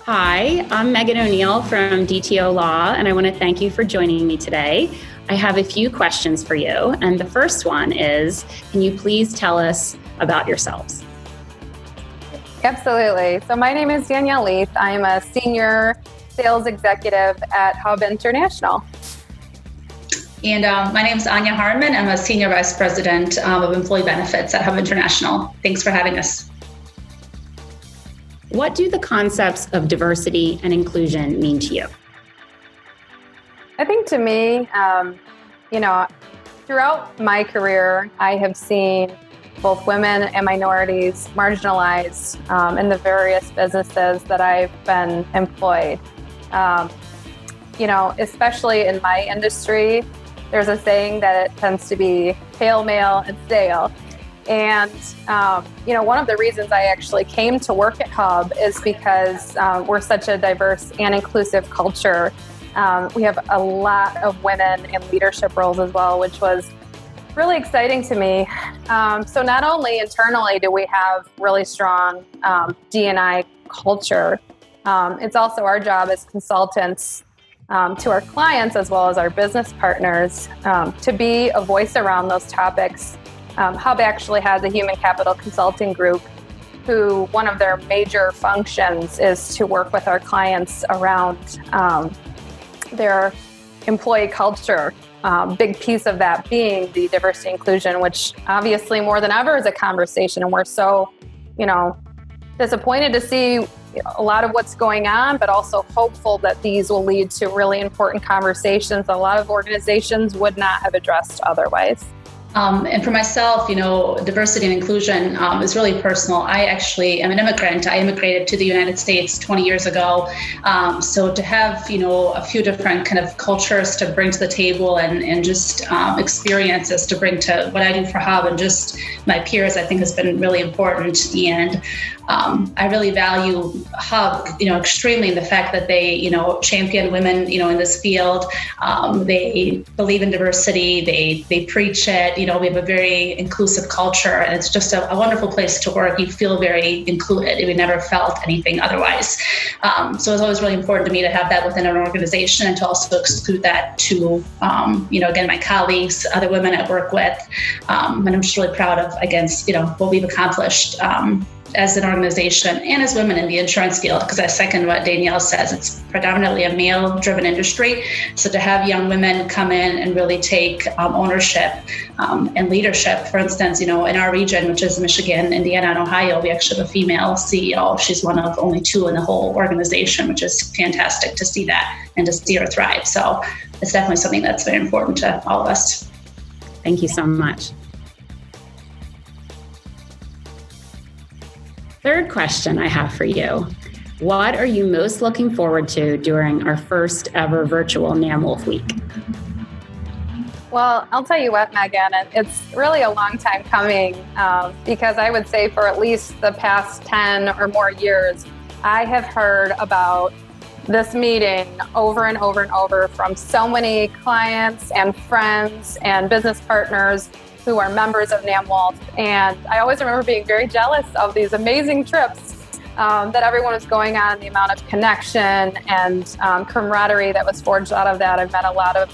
Hi, I'm Megan O'Neill from DTO Law, and I want to thank you for joining me today. I have a few questions for you, and the first one is, can you please tell us about yourselves? Absolutely. So my name is Danielle Leath. I'm a senior sales executive at Hub International. And my name is Anja Harmon. I'm a senior vice president of employee benefits at Hub International. Thanks for having us. What do the concepts of diversity and inclusion mean to you? I think to me, throughout my career, I have seen both women and minorities marginalized in the various businesses that I've been employed. Especially in my industry, there's a saying that it tends to be pale, male, and stale. And, one of the reasons I actually came to work at Hub is because we're such a diverse and inclusive culture. We have a lot of women in leadership roles as well, which was really exciting to me. So not only internally do we have really strong D&I culture, it's also our job as consultants to our clients as well as our business partners to be a voice around those topics. Hub actually has a human capital consulting group who one of their major functions is to work with our clients around their employee culture. Big piece of that being the diversity inclusion, which obviously more than ever is a conversation. And we're so, disappointed to see a lot of what's going on, but also hopeful that these will lead to really important conversations that a lot of organizations would not have addressed otherwise. And for myself, diversity and inclusion is really personal. I actually am an immigrant. I immigrated to the United States 20 years ago. So to have, a few different kind of cultures to bring to the table and just experiences to bring to what I do for Hub and just my peers, I think has been really important. And I really value Hub, extremely in the fact that they, champion women, in this field. They believe in diversity. They preach it. We have a very inclusive culture, and it's just a wonderful place to work. You feel very included. We never felt anything otherwise. So it's always really important to me to have that within an organization and to also exclude that to, again, my colleagues, other women I work with. And I'm just really proud of, what we've accomplished as an organization and as women in the insurance field, because I second what Danielle says, it's predominantly a male-driven industry. So to have young women come in and really take ownership and leadership, for instance, in our region, which is Michigan, Indiana, and Ohio, we actually have a female CEO. She's one of only two in the whole organization, which is fantastic to see that and to see her thrive. So it's definitely something that's very important to all of us. Thank you so much. Third question I have for you. What are you most looking forward to during our first ever virtual NAMWOLF week? Well, I'll tell you what, Megan, it's really a long time coming because I would say for at least the past 10 or more years, I have heard about this meeting over and over and over from so many clients and friends and business partners who are members of NAMWOLF. And I always remember being very jealous of these amazing trips that everyone was going on, the amount of connection and camaraderie that was forged out of that. I've met a lot of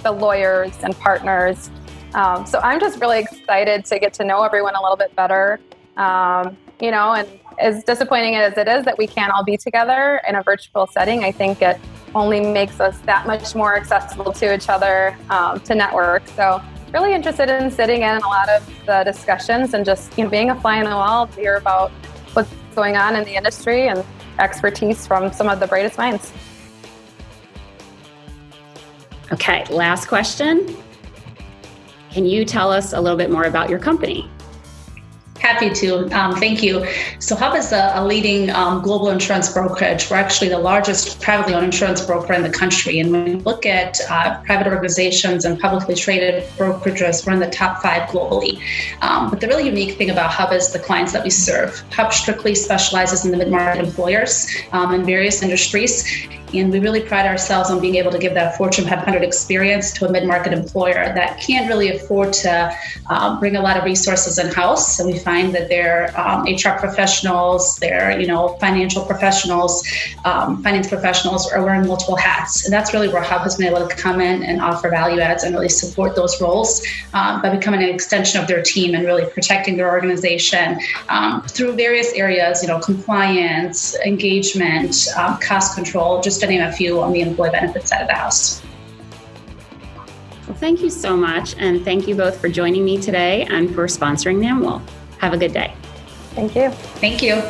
the lawyers and partners. So I'm just really excited to get to know everyone a little bit better. And as disappointing as it is that we can't all be together in a virtual setting, I think it only makes us that much more accessible to each other to network. So really interested in sitting in a lot of the discussions and just being a fly on the wall to hear about what's going on in the industry and expertise from some of the brightest minds. Okay, last question. Can you tell us a little bit more about your company? Happy to. Thank you. So Hub is a leading global insurance brokerage. We're actually the largest privately owned insurance broker in the country. And when we look at private organizations and publicly traded brokerages, we're in the top 5 globally. But the really unique thing about Hub is the clients that we serve. Hub strictly specializes in the mid-market employers in various industries. And we really pride ourselves on being able to give that Fortune 500 experience to a mid-market employer that can't really afford to bring a lot of resources in-house. So we find that their HR professionals, their financial professionals, finance professionals are wearing multiple hats. And that's really where Hub has been able to come in and offer value adds and really support those roles by becoming an extension of their team and really protecting their organization through various areas, compliance, engagement, cost control, just to name a few on the employee benefits side of the house. Well, thank you so much. And thank you both for joining me today and for sponsoring NAMWOLF. Have a good day. Thank you. Thank you.